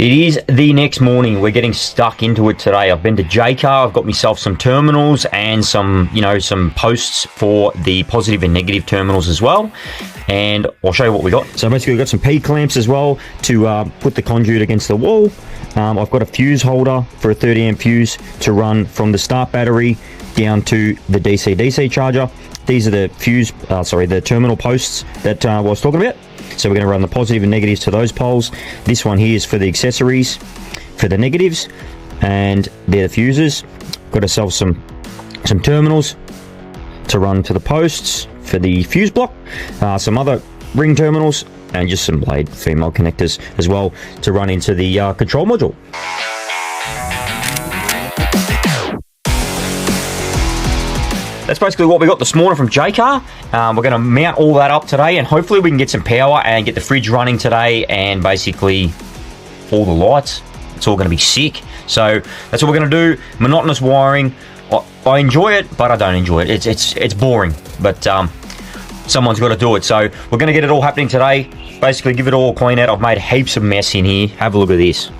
It is the next morning. We're getting stuck into it today. I've been to JCar. I've got myself some terminals and some posts for the positive and negative terminals as well. And I'll show you what we got. So basically we've got some P clamps as well to put the conduit against the wall. I've got a fuse holder for a 30 amp fuse to run from the start battery down to the DC charger. These are the terminal posts that I was talking about. So we're going to run the positive and negatives to those poles. This one here is for the accessories for the negatives, and they're the fuses. Got ourselves some terminals to run to the posts for the fuse block, some other ring terminals, and just some blade female connectors as well to run into the control module. That's basically what we got this morning from JCar. We're going to mount all that up today, and hopefully we can get some power and get the fridge running today, and basically all the lights. It's all going to be sick. So that's what we're going to do. Monotonous wiring. I enjoy it, but I don't enjoy it. It's boring, but someone's got to do it. So we're going to get it all happening today. Basically give it all a clean out. I've made heaps of mess in here. Have a look at this.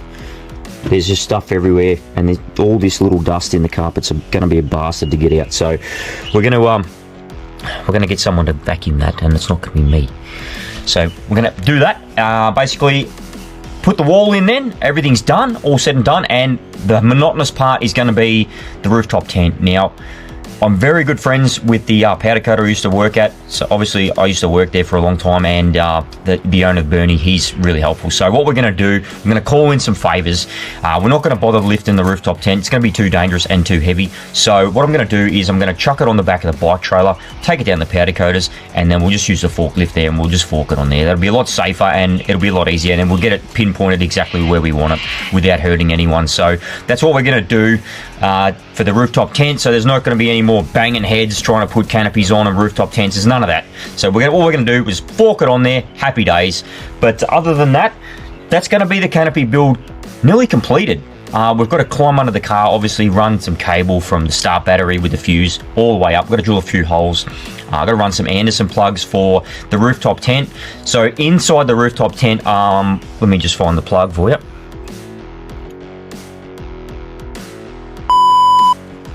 There's just stuff everywhere, and there's all this little dust in the carpets. Are going to be a bastard to get out. So we're going to get someone to vacuum that, and it's not going to be me. So we're going to do that. Basically, put the wall in. Then everything's done, all said and done, and the monotonous part is going to be the rooftop tent. Now, I'm very good friends with the powder coater I used to work at. So obviously I used to work there for a long time, and the owner, Bernie, he's really helpful. So what we're going to do, I'm going to call in some favors. We're not going to bother lifting the rooftop tent. It's going to be too dangerous and too heavy. So what I'm going to do is I'm going to chuck it on the back of the bike trailer, take it down the powder coaters, and then we'll just use the forklift there, and we'll just fork it on there. That'll be a lot safer, and it'll be a lot easier, and then we'll get it pinpointed exactly where we want it without hurting anyone. So that's what we're going to do for the rooftop tent. So there's not going to be any more banging heads trying to put canopies on and rooftop tents. There's none of that. So all we're going to do is fork it on there. Happy days. But other than that, that's going to be the canopy build nearly completed. We've got to climb under the car, obviously run some cable from the start battery with the fuse all the way up. We've got to drill a few holes. I've got to run some Anderson plugs for the rooftop tent. So inside the rooftop tent, let me just find the plug for you.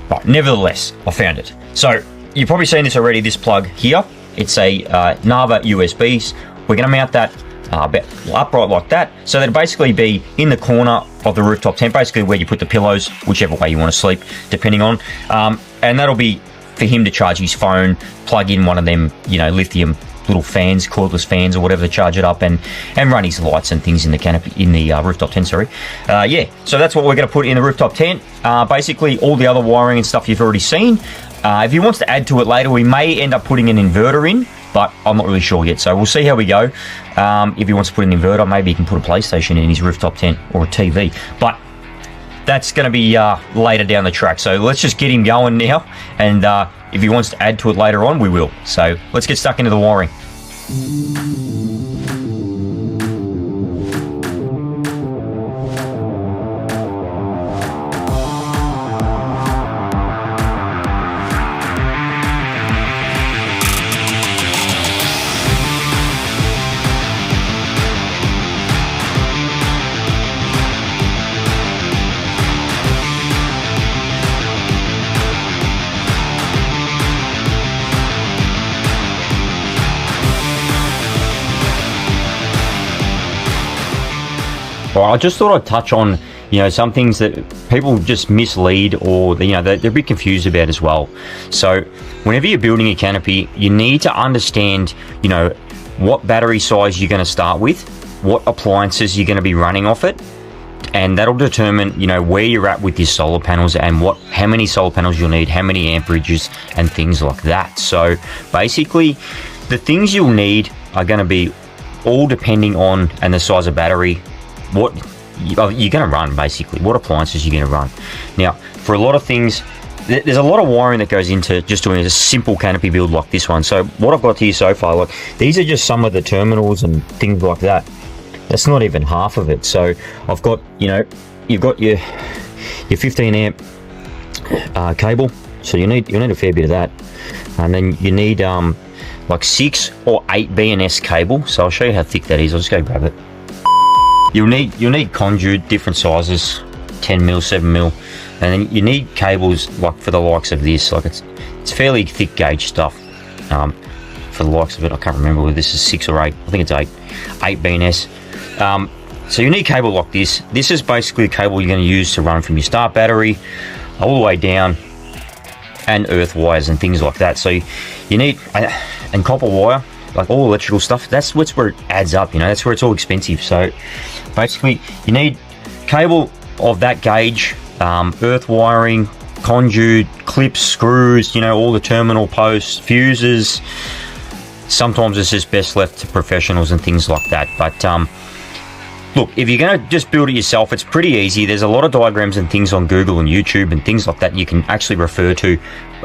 But nevertheless, I found it. So you've probably seen this already, this plug here. It's a Nava USBs. We're going to mount that upright like that. So that'll basically be in the corner of the rooftop tent, basically where you put the pillows, whichever way you want to sleep, depending on. And that'll be for him to charge his phone, plug in one of them, lithium little fans, cordless fans or whatever to charge it up, and run his lights and things in the canopy, in the rooftop tent, sorry. So that's what we're going to put in the rooftop tent. Basically all the other wiring and stuff you've already seen. If he wants to add to it later, we may end up putting an inverter in, but I'm not really sure yet, so we'll see how we go. If he wants to put an inverter, maybe he can put a PlayStation in his rooftop tent or a TV, but that's going to be later down the track. So let's just get him going now, and if he wants to add to it later on, we will. So let's get stuck into the wiring. I just thought I'd touch on, some things that people just mislead, or they're a bit confused about as well. So whenever you're building a canopy, you need to understand, what battery size you're going to start with, what appliances you're going to be running off it, and that'll determine, where you're at with your solar panels and how many solar panels you'll need, how many amperages and things like that. So basically, the things you'll need are going to be all depending on, and the size of battery, what you're going to run, basically what appliances you're going to run. Now, for a lot of things, there's a lot of wiring that goes into just doing a simple canopy build like this one. So what I've got here so far, these are just some of the terminals and things like that. That's not even half of it. So I've got, you've got your 15 amp cable, so you need a fair bit of that, and then you need like 6 or 8 BNS cable. So I'll show you how thick that is. I'll just go grab it. You'll need conduit, different sizes, 10mm, 7mm, and then you need cables like for the likes of this. Like it's fairly thick gauge stuff. For the likes of it, I can't remember whether this is 6 or 8. I think it's 8 BNS. So you need cable like this. This is basically the cable you're going to use to run from your start battery all the way down, and earth wires and things like that. So you need, and copper wire, like all electrical stuff, that's where it adds up, you know, that's where it's all expensive. So basically you need cable of that gauge, earth wiring, conduit, clips, screws, you know, all the terminal posts, fuses. Sometimes it's just best left to professionals and things like that. But look, if you're going to just build it yourself, it's pretty easy. There's a lot of diagrams and things on Google and YouTube and things like that you can actually refer to.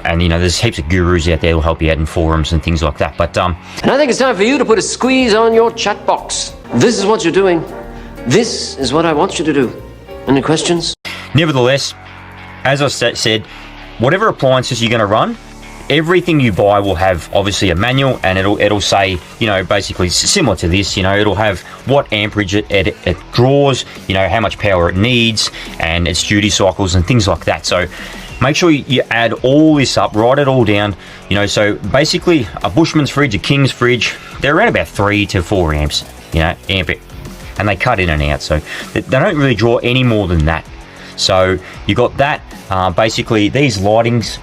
And, you know, there's heaps of gurus out there who'll help you out in forums and things like that. But and I think it's time for you to put a squeeze on your chat box. This is what you're doing. This is what I want you to do. Any questions? Nevertheless, as I said, whatever appliances you're going to run, everything you buy will have obviously a manual, and it'll say, you know, basically similar to this, you know, it'll have what amperage it draws, you know, how much power it needs, and its duty cycles and things like that. So make sure you add all this up, write it all down, you know. So basically a Bushman's fridge, a King's fridge, they're around about 3 to 4 amps, you know, amp it, and they cut in and out, so they don't really draw any more than that. So you got that. Basically these lightings,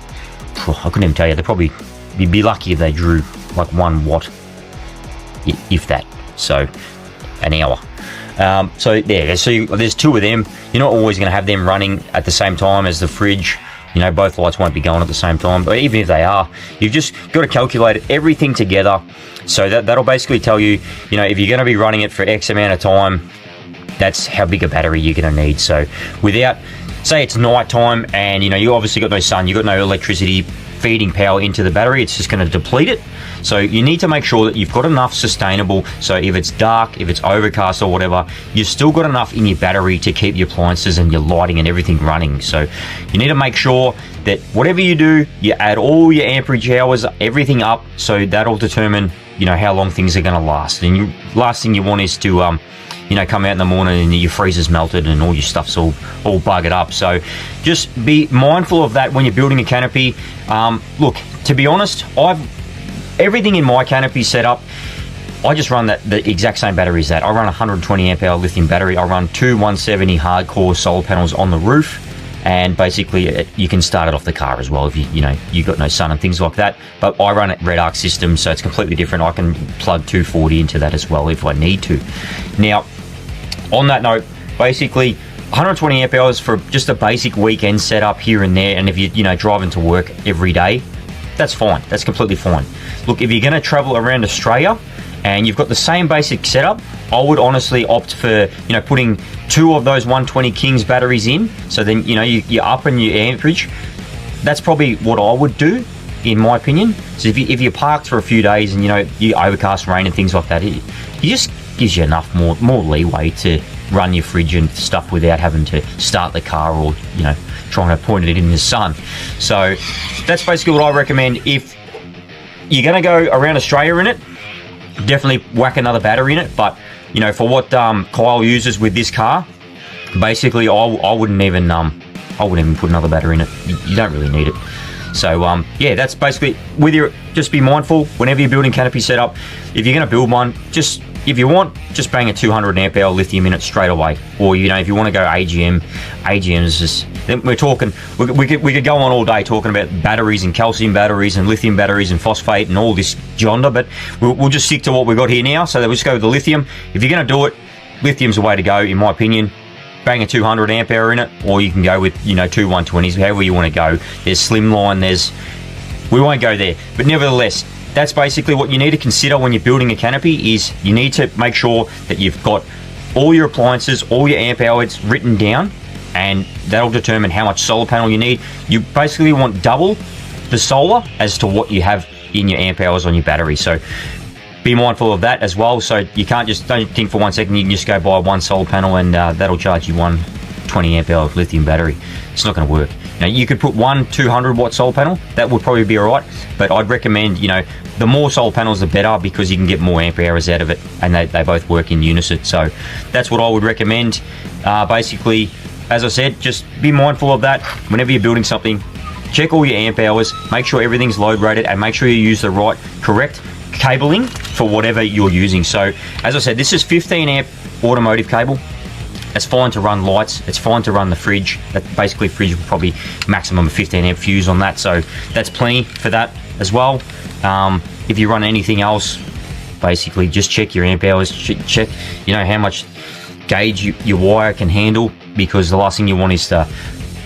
I couldn't even tell you, you'd be lucky if they drew like 1 watt, if that, so an hour. So there, so there's 2 of them. You're not always going to have them running at the same time as the fridge, you know, both lights won't be going at the same time, but even if they are, you've just got to calculate everything together. So that'll basically tell you, you know, if you're going to be running it for X amount of time, that's how big a battery you're going to need. So without, say it's night time and, you know, you obviously got no sun, you got no electricity feeding power into the battery, it's just going to deplete it. So you need to make sure that you've got enough sustainable, so if it's dark, if it's overcast or whatever, you've still got enough in your battery to keep your appliances and your lighting and everything running. So you need to make sure that whatever you do, you add all your amperage hours, everything up, so that'll determine, you know, how long things are going to last. And last thing you want is to you know, come out in the morning and your freezer's melted and all your stuff's all buggered up. So just be mindful of that when you're building a canopy. Look, to be honest, everything in my canopy setup, I just run the exact same battery as that. I run a 120 amp hour lithium battery. I run 2 170 hardcore solar panels on the roof, and basically you can start it off the car as well if you got no sun and things like that. But I run a red arc system, so it's completely different. I can plug 240 into that as well if I need to. Now, on that note, basically 120 amp hours for just a basic weekend setup here and there, and if you're driving to work every day, that's fine. That's completely fine. Look, if you're going to travel around Australia and you've got the same basic setup, I would honestly opt for, putting 2 of those 120 Kings batteries in. So then, you're up in your amperage. That's probably what I would do, in my opinion. So if you're parked for a few days and, you overcast, rain and things like that, it just gives you enough more leeway to run your fridge and stuff without having to start the car or, trying to point it in the sun. So that's basically what I recommend. If you're going to go around Australia in it, definitely whack another battery in it. But for what Kyle uses with this car, basically I wouldn't even put another battery in it. You don't really need it. So yeah, that's basically just be mindful whenever you're building canopy setup. If you're going to build one, if you want, just bang a 200 amp hour lithium in it straight away. Or if you want to go AGM is just, we're talking, we could go on all day talking about batteries and calcium batteries and lithium batteries and phosphate and all this yonder, but we'll just stick to what we've got here now. So we'll just go with the lithium. If you're going to do it, lithium's the way to go, in my opinion. Bang a 200 amp hour in it, or you can go with 2 120s, however you want to go. There's slimline, we won't go there, but nevertheless, that's basically what you need to consider when you're building a canopy. Is you need to make sure that you've got all your appliances, all your amp hours written down, and that'll determine how much solar panel you need. You basically want double the solar as to what you have in your amp hours on your battery. So be mindful of that as well. So you can't don't think for 1 second you can just go buy one solar panel and that'll charge you 120 amp hour lithium battery. It's not going to work. know, you could put one 200 watt solar panel, that would probably be all right, but I'd recommend, you know, the more solar panels the better, because you can get more amp hours out of it, and they both work in unison. So that's what I would recommend. Basically, as I said, just be mindful of that whenever you're building something. Check all your amp hours, make sure everything's load rated, and make sure you use the right correct cabling for whatever you're using. So as I said, this is 15 amp automotive cable. It's fine to run lights, it's fine to run the fridge. That basically, fridge will probably maximum of 15 amp fuse on that, so that's plenty for that as well. If you run anything else, basically just check your amp hours, check, you know, how much gauge your wire can handle, because the last thing you want is to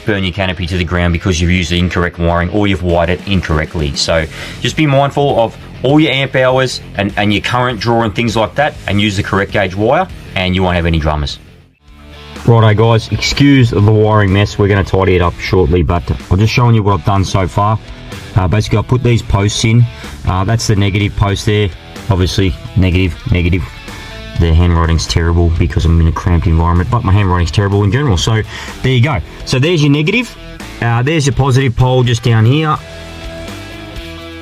burn your canopy to the ground because you've used the incorrect wiring or you've wired it incorrectly. So just be mindful of all your amp hours and your current draw and things like that, and use the correct gauge wire, and you won't have any dramas. Righto guys, excuse the wiring mess, we're going to tidy it up shortly, but I'm just showing you what I've done so far. Basically, I put these posts in. That's the negative post there, obviously negative. The handwriting's terrible because I'm in a cramped environment, but my handwriting's terrible in general. So there you go. So there's your negative. There's your positive pole just down here.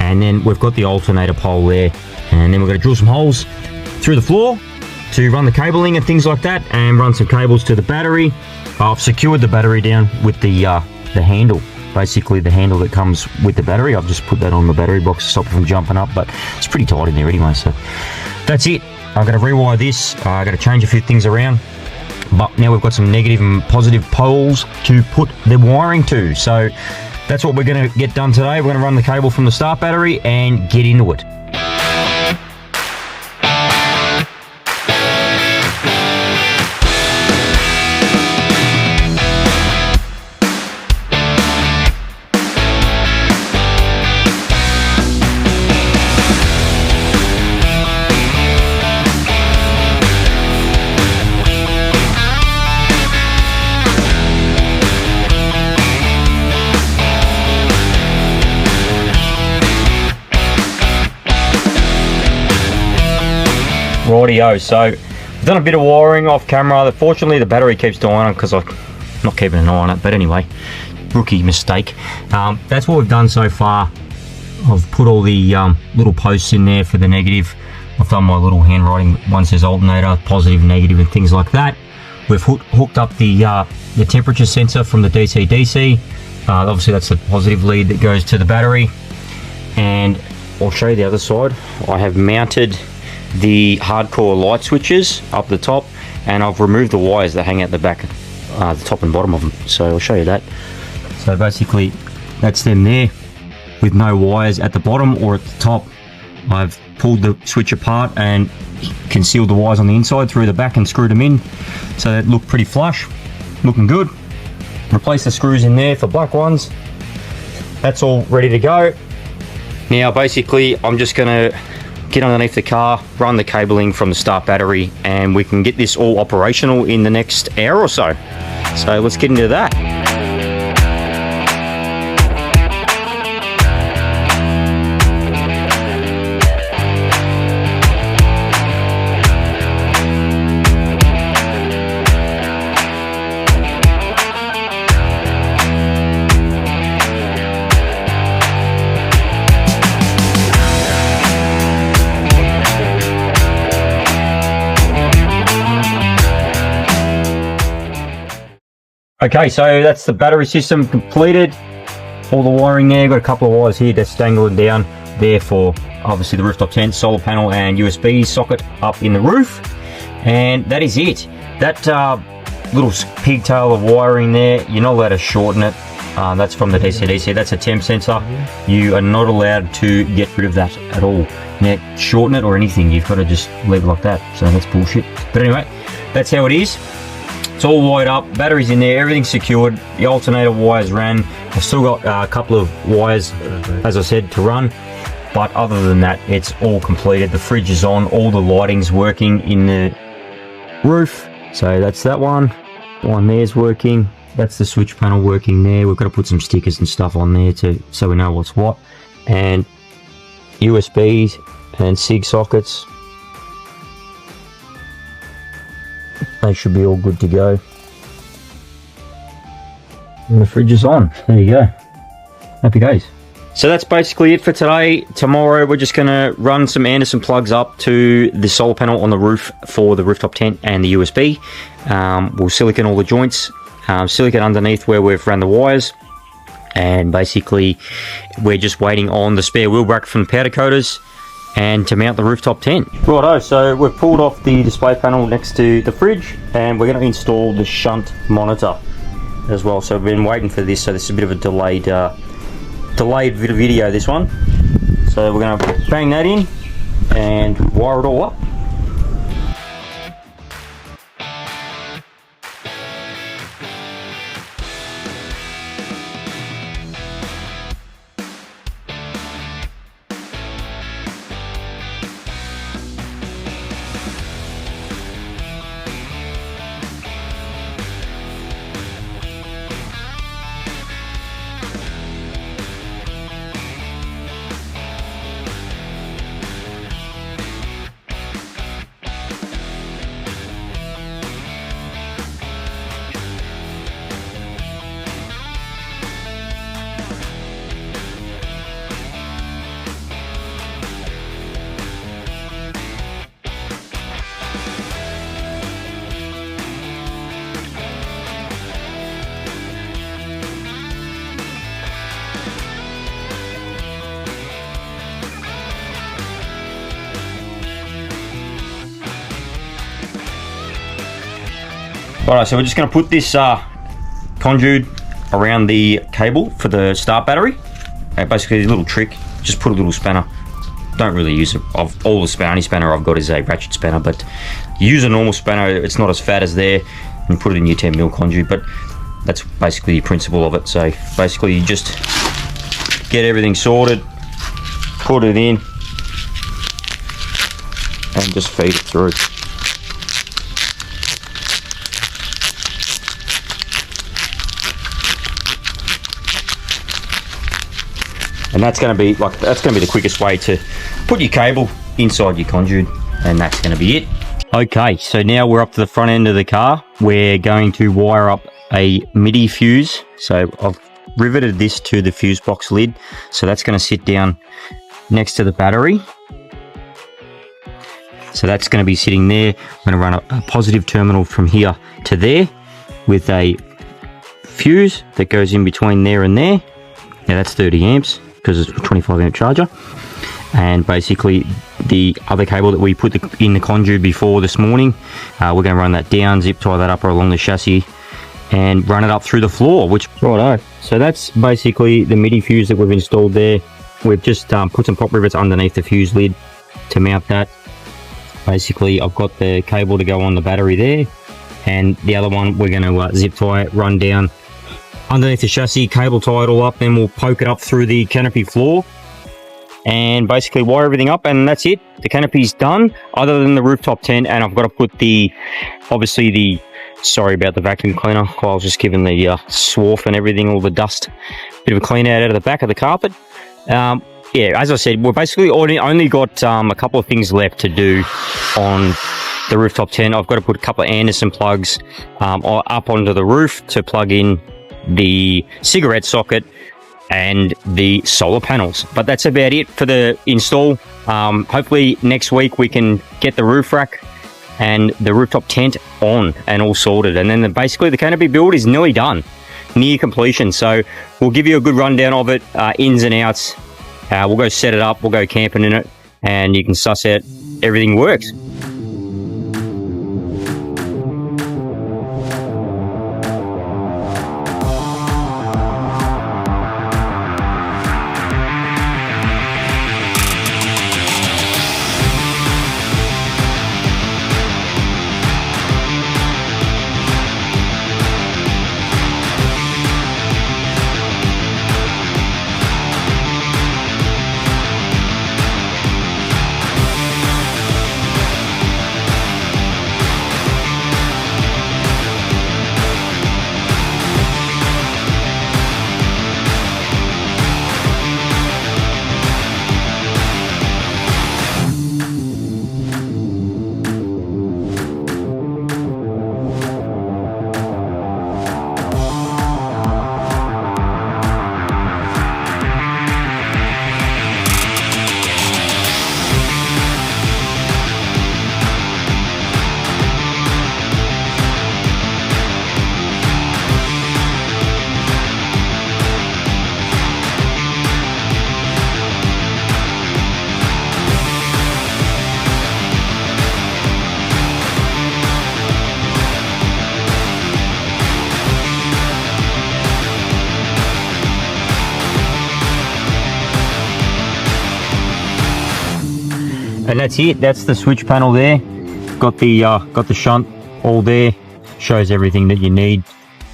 And then we've got the alternator pole there. And then we're going to drill some holes through the floor to run the cabling and things like that, and run some cables to the battery. I've secured the battery down with the handle. Basically the handle that comes with the battery. I've just put that on the battery box to stop it from jumping up, but it's pretty tight in there anyway. So that's it. I'm going to rewire this. I'm going to change a few things around, but now we've got some negative and positive poles to put the wiring to. So that's what we're going to get done today. We're going to run the cable from the start battery and get into it. Rightio, so I've done a bit of wiring off camera. Fortunately the battery keeps dying on because I'm not keeping an eye on it, but anyway, rookie mistake. That's what we've done so far. I've put all the little posts in there for the negative. I've done my little handwriting. One says alternator, positive, negative, and things like that. We've hooked up the temperature sensor from the DC-DC. Obviously that's the positive lead that goes to the battery. And I'll show you the other side. I have mounted the hardcore light switches up the top, and I've removed the wires that hang out the back, the top and bottom of them. So I'll show you that. So basically that's them there with no wires at the bottom or at the top. I've pulled the switch apart and concealed the wires on the inside through the back and screwed them in, so they look pretty flush, looking good. Replace the screws in there for black ones. That's all ready to go. Now basically I'm just going to get underneath the car, run the cabling from the start battery, and we can get this all operational in the next hour or so. So let's get into that. Okay, so that's the battery system completed. All the wiring there, got a couple of wires here that's dangling down there for obviously the rooftop tent, solar panel and USB socket up in the roof. And that is it. That little pigtail of wiring there, you're not allowed to shorten it. That's from the DC-DC, that's a temp sensor. You are not allowed to get rid of that at all. Now, shorten it or anything, you've got to just leave it like that. So that's bullshit. But anyway, that's how it is. It's all wired up, batteries in there, everything's secured, the alternator wires ran. I've still got a couple of wires, as I said, to run, but other than that, it's all completed. The fridge is on, all the lighting's working in the roof. So that's that one there's working. That's the switch panel working there. We've got to put some stickers and stuff on there so we know what's what. And USBs and SIG sockets. They should be all good to go. And the fridge is on. There you go. Happy days. So that's basically it for today. Tomorrow we're just going to run some Anderson plugs up to the solar panel on the roof for the rooftop tent and the USB. We'll silicone all the joints, silicone underneath where we've run the wires, and basically we're just waiting on the spare wheel bracket from the powder coaters and to mount the rooftop tent. Righto, so we've pulled off the display panel next to the fridge and we're going to install the shunt monitor as well. So we've been waiting for this, so this is a bit of a delayed video, this one. So we're going to bang that in and wire it all up. Alright, so we're just going to put this conduit around the cable for the start battery. Basically a little trick, just put a little spanner. Don't really use it. All the spanner, only spanner I've got is a ratchet spanner, but use a normal spanner, it's not as fat as there, and put it in your 10mm conduit, but that's basically the principle of it. So basically you just get everything sorted, put it in, and just feed it through. And that's going to be the quickest way to put your cable inside your conduit, and that's going to be it. Okay, so now we're up to the front end of the car. We're going to wire up a MIDI fuse. So I've riveted this to the fuse box lid. So that's going to sit down next to the battery. So that's going to be sitting there. I'm going to run a positive terminal from here to there with a fuse that goes in between there and there. Now that's 30 amps. Because it's a 25 amp charger, and basically the other cable that we put in the conduit before this morning, we're going to run that down, zip tie that up along the chassis and run it up through the floor. Righto, so that's basically the MIDI fuse that we've installed there. We've just put some pop rivets underneath the fuse lid to mount that. Basically I've got the cable to go on the battery there, and the other one we're going to zip tie it, run down underneath the chassis, cable tie it all up, then we'll poke it up through the canopy floor and basically wire everything up, and that's it. The canopy's done, other than the rooftop tent, and I've got to put sorry about the vacuum cleaner. I was just giving the swarf and everything, all the dust, bit of a clean out of the back of the carpet. Yeah, as I said, we've basically only got a couple of things left to do on the rooftop tent. I've got to put a couple of Anderson plugs up onto the roof to plug in the cigarette socket and the solar panels, but that's about it for the install. Hopefully next week we can get the roof rack and the rooftop tent on and all sorted, and then basically the canopy build is nearly done, near completion. So we'll give you a good rundown of it, ins and outs. We'll go set it up, we'll go camping in it, and you can suss out everything works. And that's it. That's the switch panel there. Got the shunt all there. Shows everything that you need,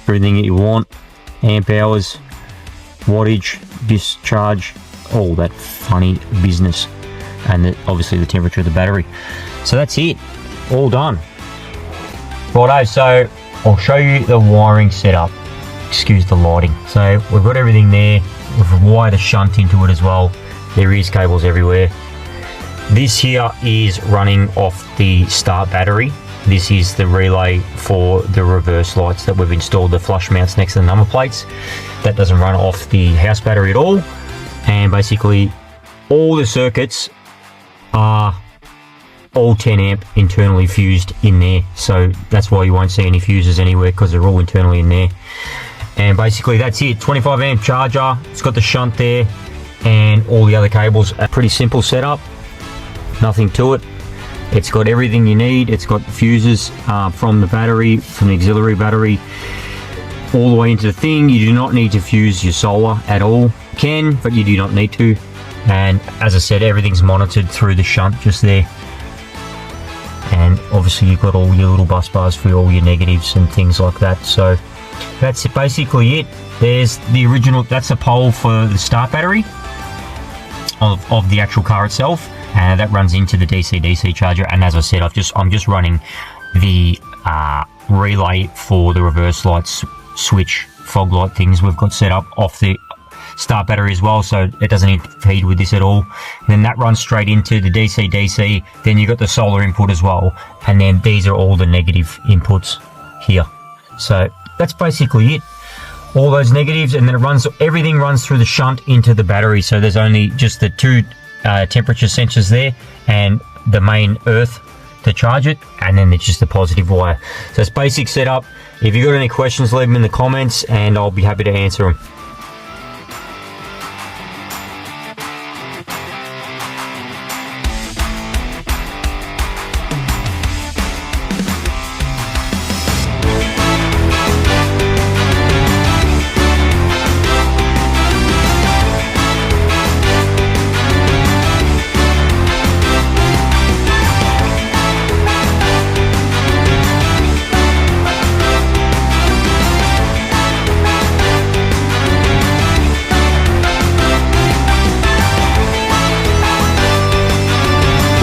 everything that you want. Amp hours, wattage, discharge, all that funny business. And obviously the temperature of the battery. So that's it. All done. Righto, so I'll show you the wiring setup. Excuse the lighting. So we've got everything there. We've wired a shunt into it as well. There is cables everywhere. This here is running off the start battery. This is the relay for the reverse lights that we've installed, the flush mounts next to the number plates. That doesn't run off the house battery at all. And basically all the circuits are all 10 amp internally fused in there. So that's why you won't see any fuses anywhere, because they're all internally in there. And basically that's it. 25 amp charger. It's got the shunt there and all the other cables. A pretty simple setup. Nothing to it. It's got everything you need. It's got fuses from the battery, from the auxiliary battery, all the way into the thing. You do not need to fuse your solar at all. You can, but you do not need to. And as I said, everything's monitored through the shunt just there. And obviously you've got all your little bus bars for all your negatives and things like that. So that's basically it. There's the original, that's a pole for the start battery of the actual car itself. And that runs into the DC-DC charger. And as I said, I'm just running the relay for the reverse lights switch fog light things we've got set up off the start battery as well, so it doesn't interfere with this at all. And then that runs straight into the DC-DC. Then you've got the solar input as well, and then these are all the negative inputs here. So that's basically it. All those negatives, and then everything runs through the shunt into the battery. So there's only just the two temperature sensors there and the main earth to charge it, and then it's just a positive wire. So it's basic setup. If you've got any questions, leave them in the comments and I'll be happy to answer them.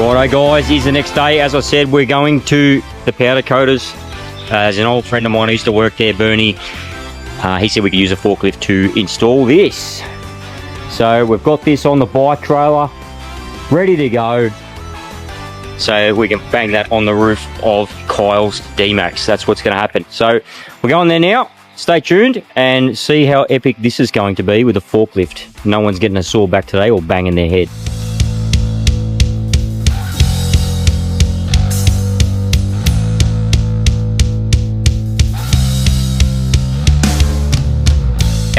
Righto guys, here's the next day. As I said, we're going to the powder coaters. There's an old friend of mine who used to work there, Bernie. He said we could use a forklift to install this. So we've got this on the bike trailer, ready to go. So we can bang that on the roof of Kyle's DMAX. That's what's going to happen. So we're going there now. Stay tuned and see how epic this is going to be with a forklift. No one's getting a sore back today or banging their head.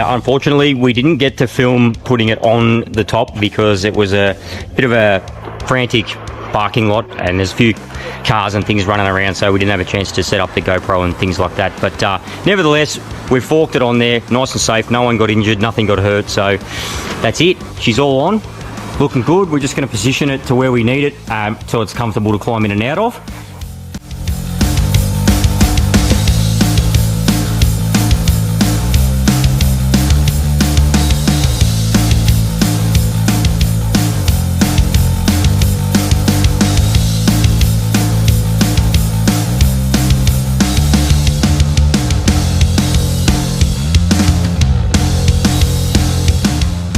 Unfortunately, we didn't get to film putting it on the top because it was a bit of a frantic parking lot and there's a few cars and things running around, so we didn't have a chance to set up the GoPro and things like that. But nevertheless, we forked it on there, nice and safe. No one got injured, nothing got hurt, so that's it. She's all on, looking good. We're just going to position it to where we need it so it's comfortable to climb in and out of.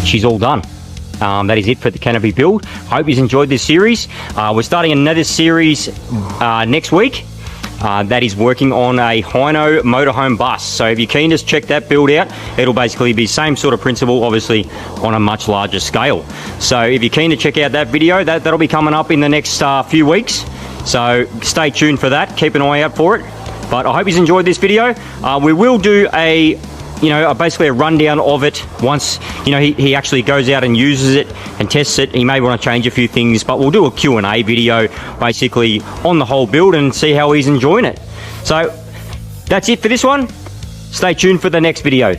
She's all done. That is it for the Canopy build. Hope you've enjoyed this series. We're starting another series next week. That is working on a Hino motorhome bus. So if you're keen to check that build out, it'll basically be same sort of principle, obviously on a much larger scale. So if you're keen to check out that video, that'll be coming up in the next few weeks. So stay tuned for that. Keep an eye out for it. But I hope you've enjoyed this video. We will do basically a rundown of it once, he actually goes out and uses it and tests it. He may want to change a few things, but we'll do a Q&A video basically on the whole build and see how he's enjoying it. So that's it for this one. Stay tuned for the next video.